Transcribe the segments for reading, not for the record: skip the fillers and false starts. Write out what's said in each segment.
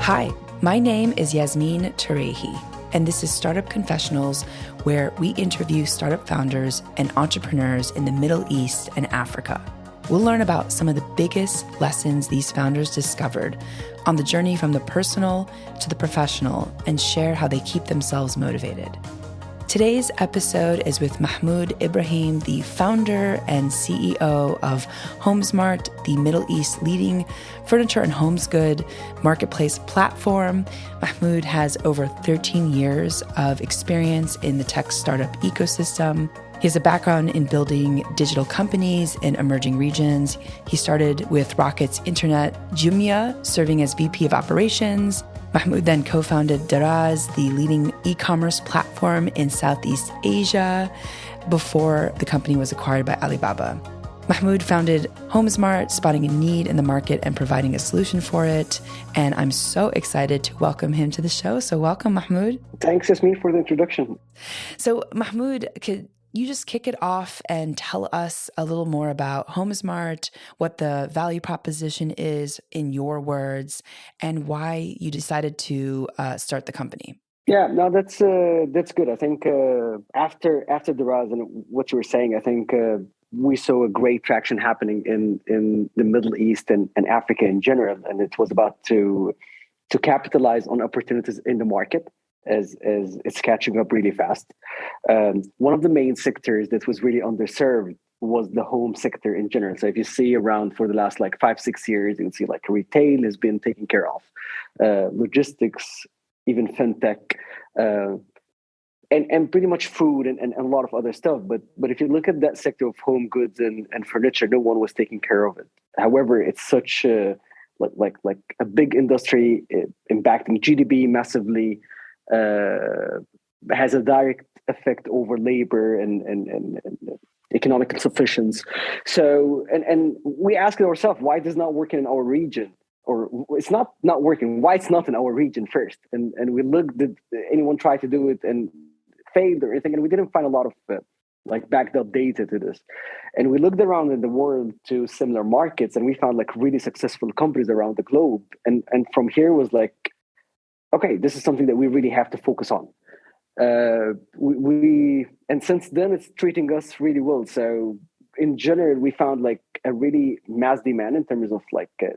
Hi, my name is Yasmin Tarehi, and this is Startup Confessionals, where we interview startup founders and entrepreneurs in the Middle East and Africa. We'll learn about some of the biggest lessons these founders discovered on the journey from the personal to the professional and share how they keep themselves motivated. Today's episode is with Mahmoud Ibrahim, the founder and CEO of Homzmart, the Middle East's leading furniture and homes good marketplace platform. Mahmoud has over 13 years of experience in the tech startup ecosystem. He has a background in building digital companies in emerging regions. He started with Rocket's Internet Jumia, serving as VP of Operations. Mahmoud then co-founded Daraz, the leading e-commerce platform in Southeast Asia, before the company was acquired by Alibaba. Mahmoud founded Homzmart, spotting a need in the market and providing a solution for it. And I'm so excited to welcome him to the show. So welcome, Mahmoud. Thanks, Yasmin, for the introduction. So Mahmoud, could you just kick it off and tell us a little more about Homzmart, what the value proposition is in your words, and why you decided to start the company? Yeah, no, that's good. I think after the rise and what you were saying, I think we saw a great traction happening in the Middle East and Africa in general, and it was about to capitalize on opportunities in the market as it's catching up really fast. One of the main sectors that was really underserved was the home sector in general. So if you see around for the last 5-6 years, you can see retail has been taken care of, logistics, even fintech, and pretty much food and a lot of other stuff. But if you look at that sector of home goods and furniture, no one was taking care of it. However, it's such a a big industry, impacting GDP massively, has a direct effect over labor and economic insufficiency. So, and we ask ourselves, why does not work in our region? Or it's not working. Why it's not in our region first? And we looked, did anyone try to do it and failed or anything? And we didn't find a lot of backed up data to this. And we looked around in the world to similar markets, and we found really successful companies around the globe. And from here was okay, this is something that we really have to focus on. And since then it's treating us really well. So in general, we found a really mass demand in terms of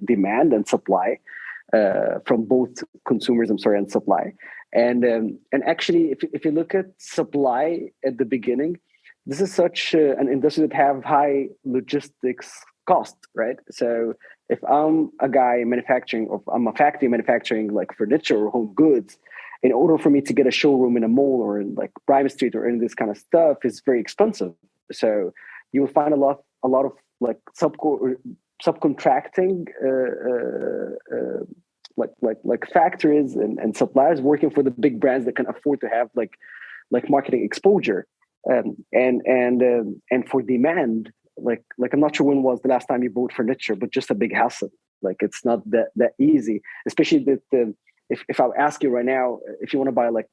demand and supply from both consumers, and supply. And actually, if you look at supply at the beginning, this is such an industry that have high logistics cost, right? So if I'm a guy manufacturing, or I'm a factory manufacturing furniture or home goods, in order for me to get a showroom in a mall or in Prime Street or in this kind of stuff, is very expensive. So you will find a lot of subcontracting factories and suppliers working for the big brands that can afford to have marketing exposure, and for demand. I'm not sure when was the last time you bought furniture, but just a big hassle. It's not that easy, especially that if I ask you right now, if you want to buy a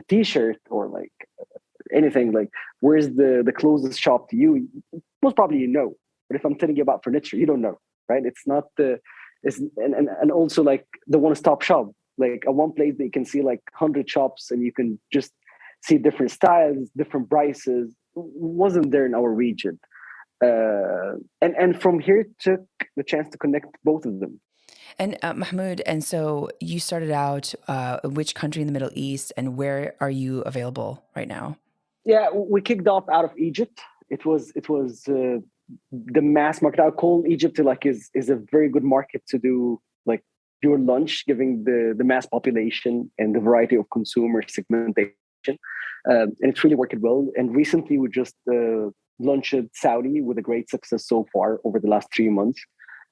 t-shirt or anything, where's the closest shop to you? Most probably but if I'm telling you about furniture, you don't know, right? It's not and also the one-stop shop, at one place that you can see 100 shops and you can just see different styles, different prices. Wasn't there in our region. And from here took the chance to connect both of them. And Mahmoud, and so you started out which country in the Middle East, and where are you available right now? Yeah, we kicked off out of Egypt. It was the mass market. I call Egypt is a very good market to do pure lunch, giving the mass population and the variety of consumer segmentation. And it's really worked well. And recently we just launched Saudi with a great success so far over the last 3 months.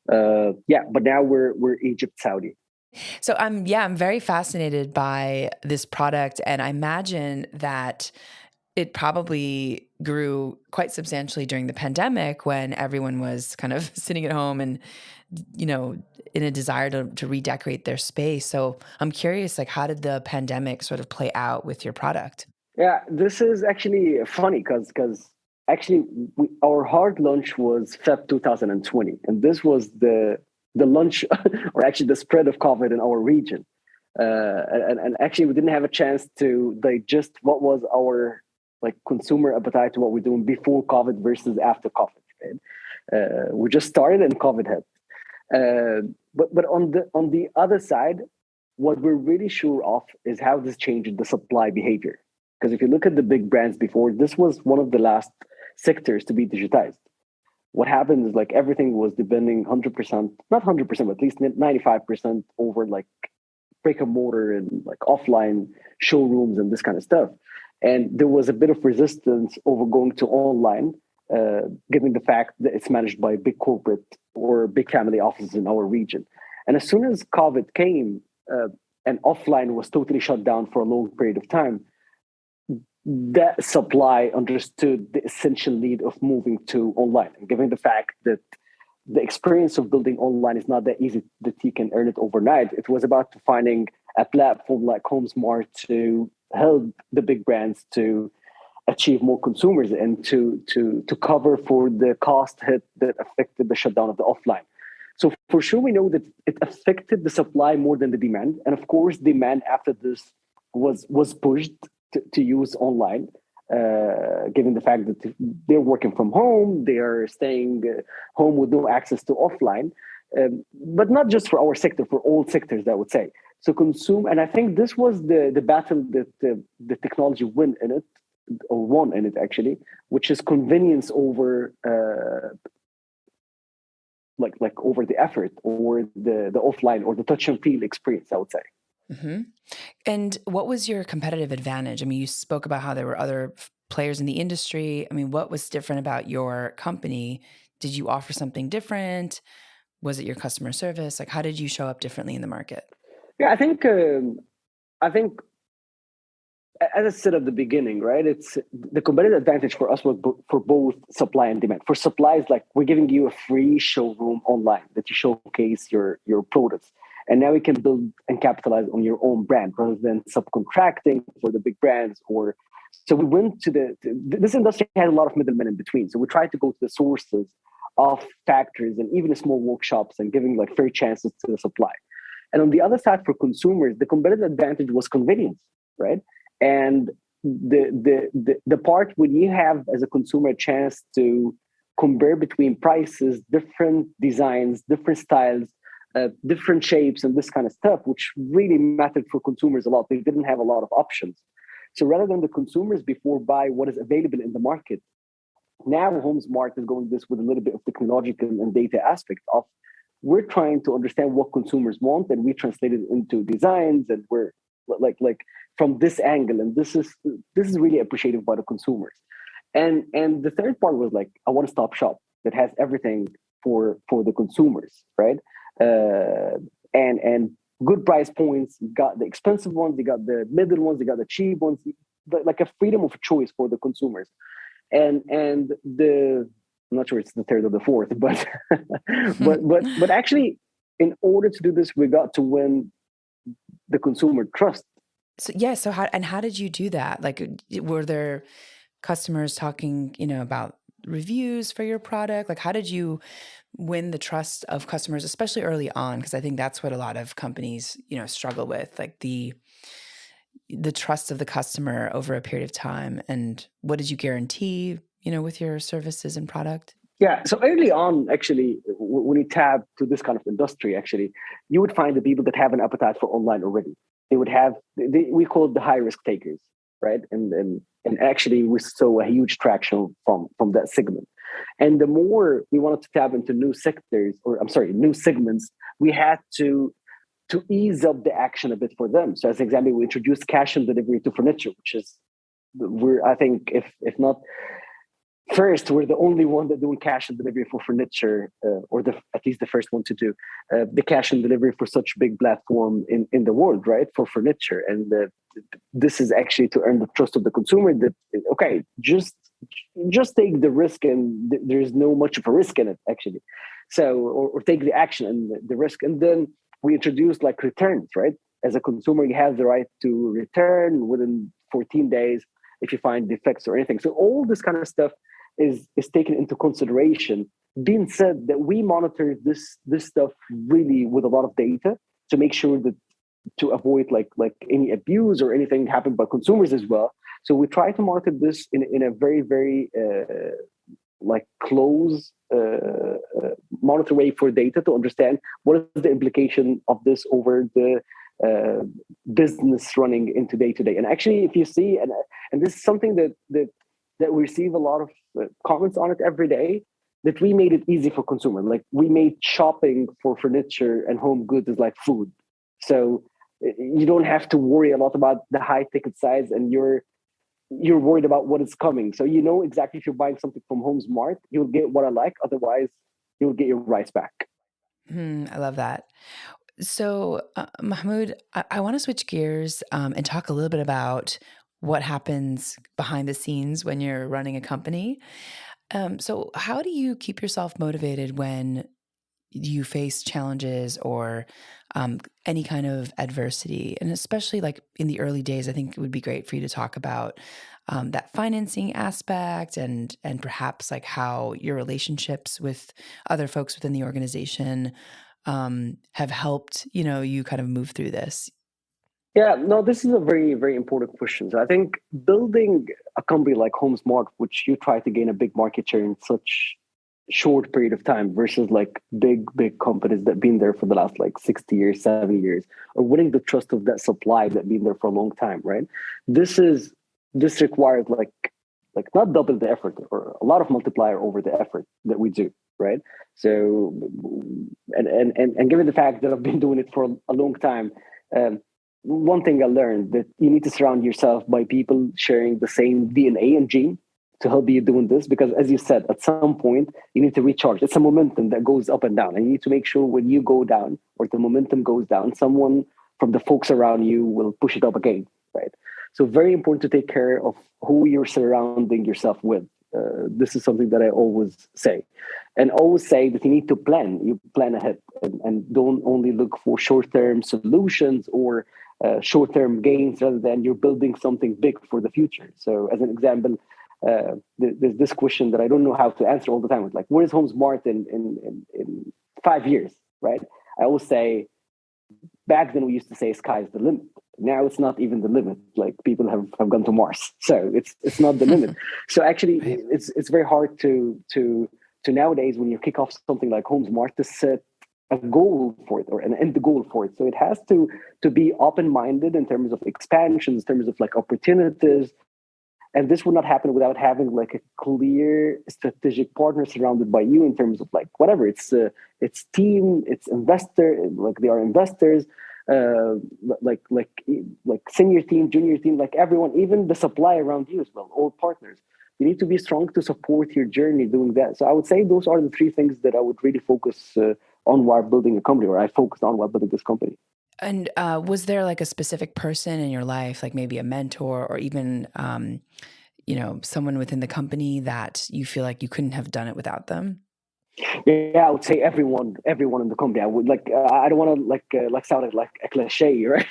But now we're Egypt, Saudi. So I'm very fascinated by this product, and I imagine that it probably grew quite substantially during the pandemic when everyone was kind of sitting at home and, in a desire to redecorate their space. So I'm curious, how did the pandemic sort of play out with your product? Yeah, this is actually funny because actually our hard launch was Feb 2020, and this was the the launch or actually the spread of COVID in our region. And actually, we didn't have a chance to digest what was our like consumer appetite to what we're doing before COVID versus after COVID. Right? We just started and COVID hit. But on the other side, what we're really sure of is how this changed the supply behavior. Because if you look at the big brands before, this was one of the last sectors to be digitized. What happened is like everything was depending 100%, not 100%, but at least 95% over like brick and mortar and like offline showrooms and this kind of stuff. And there was a bit of resistance over going to online, given the fact that it's managed by big corporate or big family offices in our region. And as soon as COVID came and offline was totally shut down for a long period of time, that supply understood the essential need of moving to online. And given the fact that the experience of building online is not that easy that you can earn it overnight, it was about finding a platform like Homzmart to help the big brands to achieve more consumers and to cover for the cost hit that affected the shutdown of the offline. So for sure, we know that it affected the supply more than the demand. And of course, demand after this was pushed to use online, given the fact that they're working from home, they are staying home with no access to offline, but not just for our sector, for all sectors, I would say. So consume, and I think this was the battle that the technology won in it actually, which is convenience over like over the effort or the offline or the touch and feel experience, I would say. Mm-hmm. And what was your competitive advantage? I mean, you spoke about how there were other players in the industry. I mean, what was different about your company? Did you offer something different? Was it your customer service? Like, how did you show up differently in the market? Yeah, I think as I said at the beginning, right? It's the competitive advantage for us was for both supply and demand. For supplies, like we're giving you a free showroom online that you showcase your products, and now you can build and capitalize on your own brand rather than subcontracting for the big brands. Or so we went to this industry had a lot of middlemen in between. So we tried to go to the sources of factories and even small workshops and giving like fair chances to the supply. And on the other side, for consumers, the competitive advantage was convenience, right? And the part when you have as a consumer a chance to compare between prices, different designs, different styles, different shapes, and this kind of stuff, which really mattered for consumers a lot. They didn't have a lot of options. So rather than the consumers before buy what is available in the market, now Homzmart is going this with a little bit of technological and data aspect of we're trying to understand what consumers want, and we translate it into designs, and we're like from this angle, and this is really appreciated by the consumers. And the third part was like a one-stop shop that has everything for the consumers, right? And good price points. You got the expensive ones, you got the middle ones, you got the cheap ones, like a freedom of choice for the consumers. And I'm not sure it's the third or the fourth, but but actually, in order to do this, we got to win the consumer trust. So yeah, so how did you do that? Like, were there customers talking, about reviews for your product? Like, how did you win the trust of customers, especially early on? Because I think that's what a lot of companies, struggle with, like the trust of the customer over a period of time. And what did you guarantee, with your services and product? Yeah. So early on, actually, when you tap to this kind of industry, actually, you would find the people that have an appetite for online already. They would have, we call it the high risk takers, right? And actually, we saw a huge traction from that segment. And the more we wanted to tap into new sectors, new segments, we had to ease up the action a bit for them. So as an example, we introduced cash on delivery to furniture, which is, I think, if not first, we're the only one that doing cash on delivery for furniture, or at least the first one to do the cash on delivery for such big platform in the world, right? For furniture. And this is actually to earn the trust of the consumer that, okay, just take the risk, and there's no much of a risk in it, actually. So, or take the action and the risk. And then we introduced like returns, right? As a consumer, you have the right to return within 14 days if you find defects or anything. So all this kind of stuff is taken into consideration Being said that we monitor this stuff really with a lot of data to make sure that to avoid like any abuse or anything happened by consumers as well. So we try to monitor this in a very like close monitor way for data to understand what is the implication of this over the business running into day to day. And actually, if you see, and this is something that we receive a lot of comments on it every day, that we made it easy for consumer. Like we made shopping for furniture and home goods is like food. So you don't have to worry a lot about the high ticket size, and you're worried about what is coming. So you know exactly if you're buying something from Homzmart, you'll get what I like. Otherwise, you'll get your rights back. I love that. So, Mahmoud, I want to switch gears and talk a little bit about what happens behind the scenes when you're running a company. So, how do you keep yourself motivated when you face challenges or any kind of adversity? And especially like in the early days, I think it would be great for you to talk about that financing aspect and perhaps like how your relationships with other folks within the organization have helped, you kind of move through this. Yeah, no, this is a very important question. So I think building a company like Homsmart, which you try to gain a big market share in such short period of time versus like big companies that been there for the last like 60 years, 70 years, or winning the trust of that supply that been there for a long time, right? This requires like not double the effort or a lot of multiplier over the effort that we do, right? So and given the fact that I've been doing it for a long time, one thing I learned that you need to surround yourself by people sharing the same DNA and gene to help you doing this, because as you said, at some point you need to recharge. It's a momentum that goes up and down, and you need to make sure when you go down or the momentum goes down, someone from the folks around you will push it up again, right? So very important to take care of who you're surrounding yourself with. This is something that I always say, and always say that you need to plan. You plan ahead, and don't only look for short-term solutions or short-term gains, rather than you're building something big for the future. So as an example, there's this question that I don't know how to answer all the time. It's like, where is Homsmart in 5 years, right? I always say, back then we used to say sky's the limit. Now it's not even the limit. Like people have gone to Mars, so it's not the limit. So actually, Right. it's very hard to nowadays, when you kick off something like Homsmart, to set a goal for it or an end goal for it. So it has to be open-minded in terms of expansions, in terms of like opportunities. And this would not happen without having like a clear strategic partner surrounded by you in terms of like whatever it's team, it's investor, like they are investors, like senior team, junior team, like everyone, even the supply around you as well, all partners. You need to be strong to support your journey doing that. So I would say those are the three things that I would really focus on while building a company, or I focused on while building this company. And was there like a specific person in your life, like maybe a mentor or even, someone within the company that you feel like you couldn't have done it without them? Yeah, I would say everyone in the company. I would like. I don't want to like sound like a cliche, right?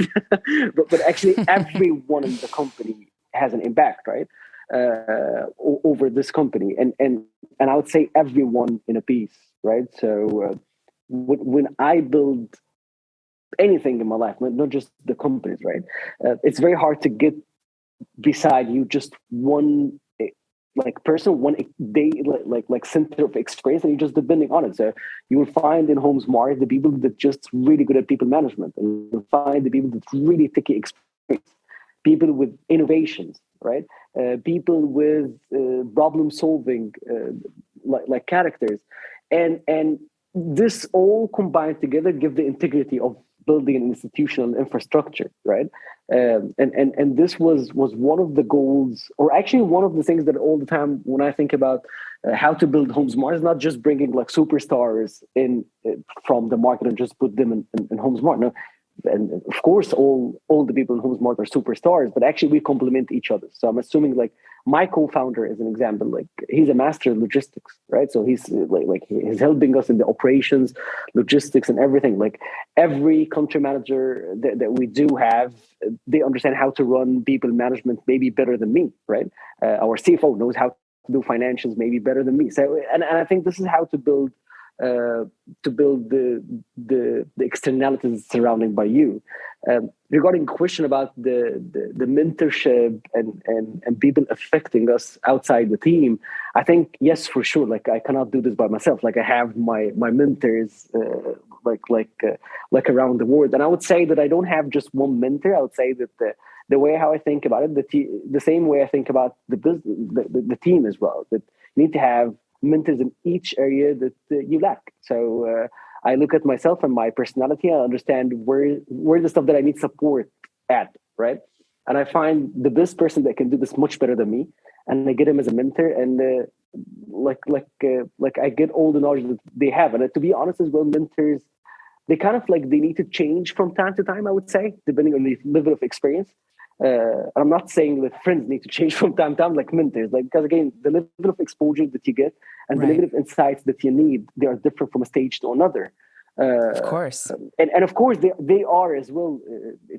but actually, everyone in the company has an impact, right? Over this company, and I would say everyone in a piece, right? So when I build anything in my life, not just the companies, right? It's very hard to get beside you just one like person, one day, like center of experience, and you're just depending on it. So you will find in Homsmart the people that just really good at people management, and you'll find the people that really take experience, people with innovations, right? People with problem solving, like characters, and this all combined together give the integrity of building an institutional infrastructure, right? And this was one of the goals, or actually one of the things that all the time when I think about how to build Homsmart is not just bringing like superstars in from the market and just put them in Homsmart. No, and of course all the people in Homsmart are superstars, but actually we complement each other. So I'm assuming like my co-founder, as an example, like he's a master of logistics, right? So he's he's helping us in the operations, logistics, and everything. Like every country manager that we do have, they understand how to run people management maybe better than me, right? Our CFO knows how do financials maybe better than me. So, and I think this is how to build the externalities surrounding by you. Regarding the question about the mentorship and people affecting us outside the team, I think yes, for sure. Like I cannot do this by myself. Like I have my mentors like around the world, and I would say that I don't have just one mentor. I would say that the way how I think about it, the same way I think about the business, the team as well. That you need to have mentors in each area that you lack. So I look at myself and my personality. I understand where the stuff that I need support at, right? And I find the best person that can do this much better than me, and I get him as a mentor. And like I get all the knowledge that they have. And to be honest, as well, mentors, they kind of like they need to change from time to time. I would say, depending on the level of experience. I'm not saying that friends need to change from time to time, like mentors, like, because again, the level of exposure that you get and the level of insights that you need, they are different from a stage to another. Of course. And of course, they are as well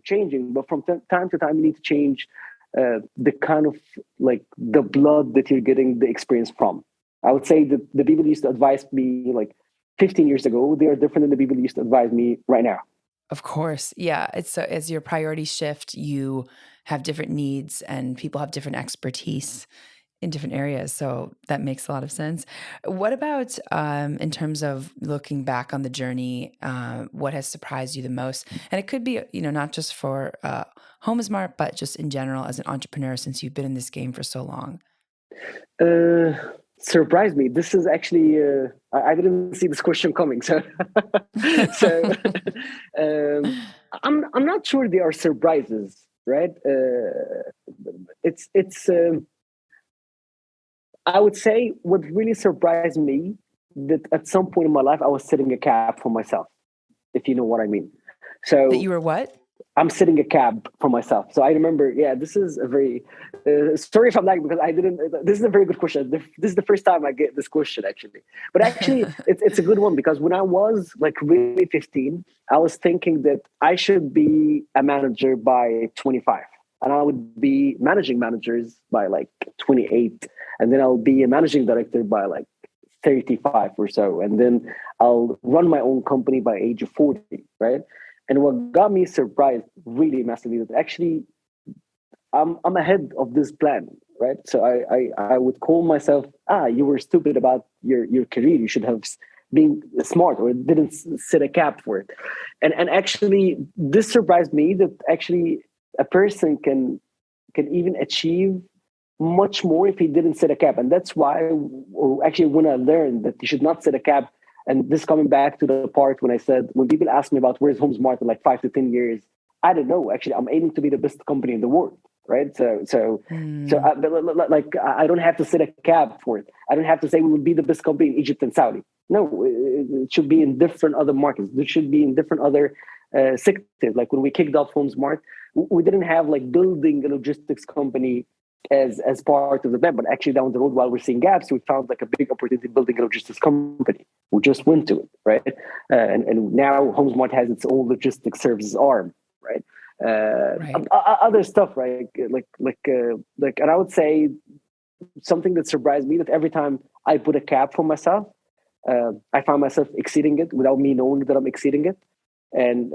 changing, but from time to time, you need to change the kind of like the blood that you're getting the experience from. I would say that the people who used to advise me like 15 years ago, they are different than the people who used to advise me right now. Of course. Yeah. It's so as your priorities shift, you have different needs and people have different expertise in different areas. So that makes a lot of sense. What about in terms of looking back on the journey, what has surprised you the most? And it could be, not just for Homzmart, but just in general as an entrepreneur, since you've been in this game for so long. Surprised me. This is actually I didn't see this question coming. So so I'm not sure they are surprises, right? It's I would say what really surprised me that at some point in my life I was setting a cap for myself, if you know what I mean. So that you were what? I'm setting a cap for myself. So I remember, this is a very, sorry if I'm lagging because this is a very good question. This is the first time I get this question actually. But actually it's a good one because when I was like really 15, I was thinking that I should be a manager by 25 and I would be managing managers by like 28. And then I'll be a managing director by like 35 or so. And then I'll run my own company by age of 40, right? And what got me surprised really massively that actually I'm ahead of this plan, right? So I would call myself, you were stupid about your career. You should have been smart or didn't set a cap for it. And actually this surprised me that actually a person can even achieve much more if he didn't set a cap. And that's why, or actually when I learned that you should not set a cap. And this coming back to the part when I said, when people ask me about where's Homzmart in like 5 to 10 years, I don't know. Actually, I'm aiming to be the best company in the world, right? So I don't have to set a cap for it. I don't have to say we will be the best company in Egypt and Saudi. No, it should be in different other markets. It should be in different other sectors. Like when we kicked off Homzmart, we didn't have like building a logistics company as part of the plan, but actually down the road while we're seeing gaps, we found like a big opportunity building a logistics company. We just went to it, right? And now Homzmart has its own logistics services arm, right? Other stuff, right? And I would say something that surprised me that every time I put a cap for myself, I found myself exceeding it without me knowing that I'm exceeding it. And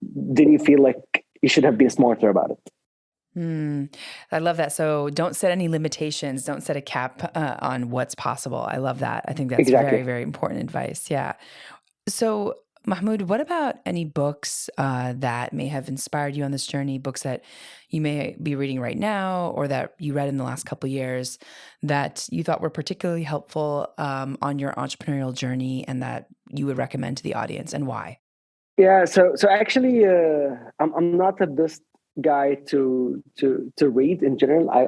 then you feel like you should have been smarter about it. I love that. So don't set any limitations. Don't set a cap on what's possible. I love that. I think that's very, very important advice. Yeah. So Mahmoud, what about any books that may have inspired you on this journey, books that you may be reading right now or that you read in the last couple of years that you thought were particularly helpful on your entrepreneurial journey and that you would recommend to the audience, and why? Yeah. So actually, I'm not the best guy to read in general. I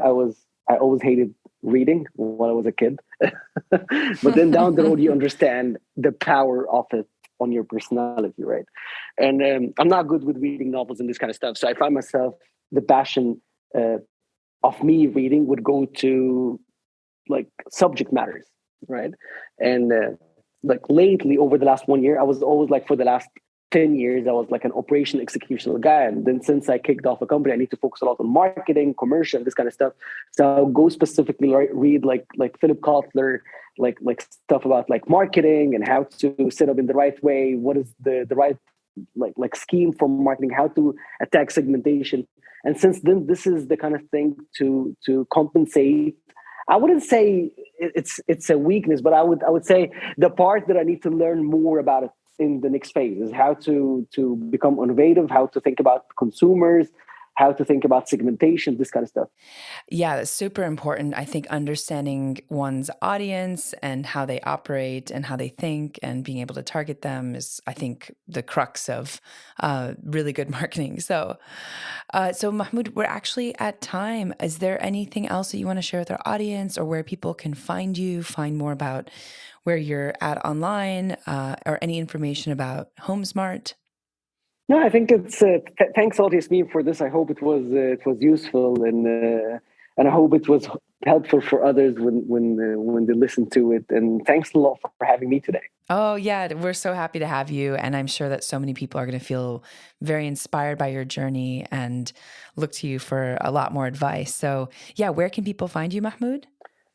always hated reading when I was a kid, but then down the road you understand the power of it on your personality, right? And I'm not good with reading novels and this kind of stuff. So I find myself the passion of me reading would go to like subject matters, right? And like lately over the last 1 year, I was always like for the last 10 years, I was like an operation executional guy. And then since I kicked off a company, I need to focus a lot on marketing, commercial, this kind of stuff. So I'll go specifically read like Philip Kotler, like stuff about like marketing and how to set up in the right way. What is the right like scheme for marketing, how to attack segmentation. And since then, this is the kind of thing to compensate. I wouldn't say it's a weakness, but I would say the part that I need to learn more about it in the next phase is how to become innovative, how to think about consumers, how to think about segmentation, this kind of stuff. Yeah, that's super important. I think understanding one's audience and how they operate and how they think and being able to target them is, I think, the crux of really good marketing. So Mahmoud, we're actually at time. Is there anything else that you want to share with our audience, or where people can find you, find more about where you're at online, or any information about Homzmart? No, I think it's thanks, Yasmin, for this. I hope it was useful, and I hope it was helpful for others when they listen to it. And thanks a lot for having me today. Oh, yeah, we're so happy to have you. And I'm sure that so many people are going to feel very inspired by your journey and look to you for a lot more advice. So, yeah, where can people find you, Mahmoud?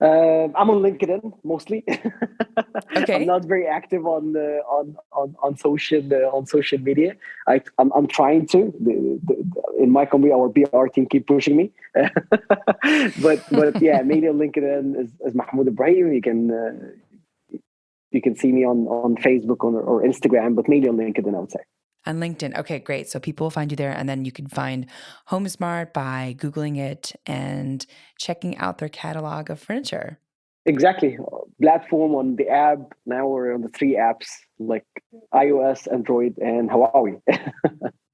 I'm on LinkedIn mostly. Okay. I'm not very active on social media. I'm trying to. In my company, our PR team keep pushing me. but yeah, maybe on LinkedIn as Mahmoud Ibrahim. You can see me on Facebook or Instagram, but mainly on LinkedIn, I would say. On LinkedIn. Okay, great. So people will find you there, and then you can find Homzmart by Googling it and checking out their catalog of furniture. Exactly. Platform on the app. Now we're on the 3 apps, like iOS, Android, and Huawei.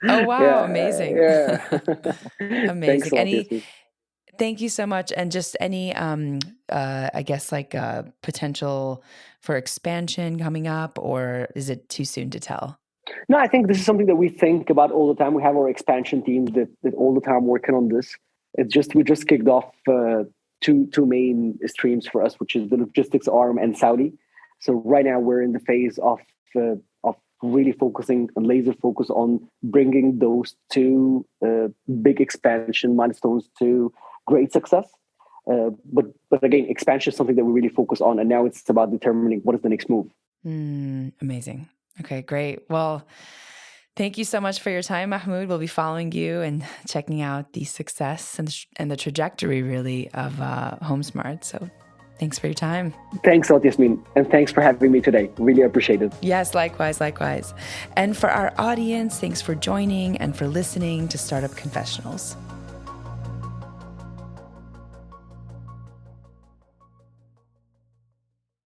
Oh, wow. Yeah, amazing. Yeah. Amazing. Thank you so much. And just any, I guess, like potential for expansion coming up, or is it too soon to tell? No, I think this is something that we think about all the time. We have our expansion teams that all the time working on this. We just kicked off two main streams for us, which is the logistics arm and Saudi. So right now we're in the phase of really focusing and laser focus on bringing those 2 big expansion milestones to great success. But again, expansion is something that we really focus on, and now it's about determining what is the next move. Amazing. Okay, great. Well, thank you so much for your time, Mahmoud. We'll be following you and checking out the success and the trajectory, really, of Homzmart. So thanks for your time. Thanks a lot, Yasmin. And thanks for having me today. Really appreciate it. Yes, likewise. And for our audience, thanks for joining and for listening to Startup Confessionals.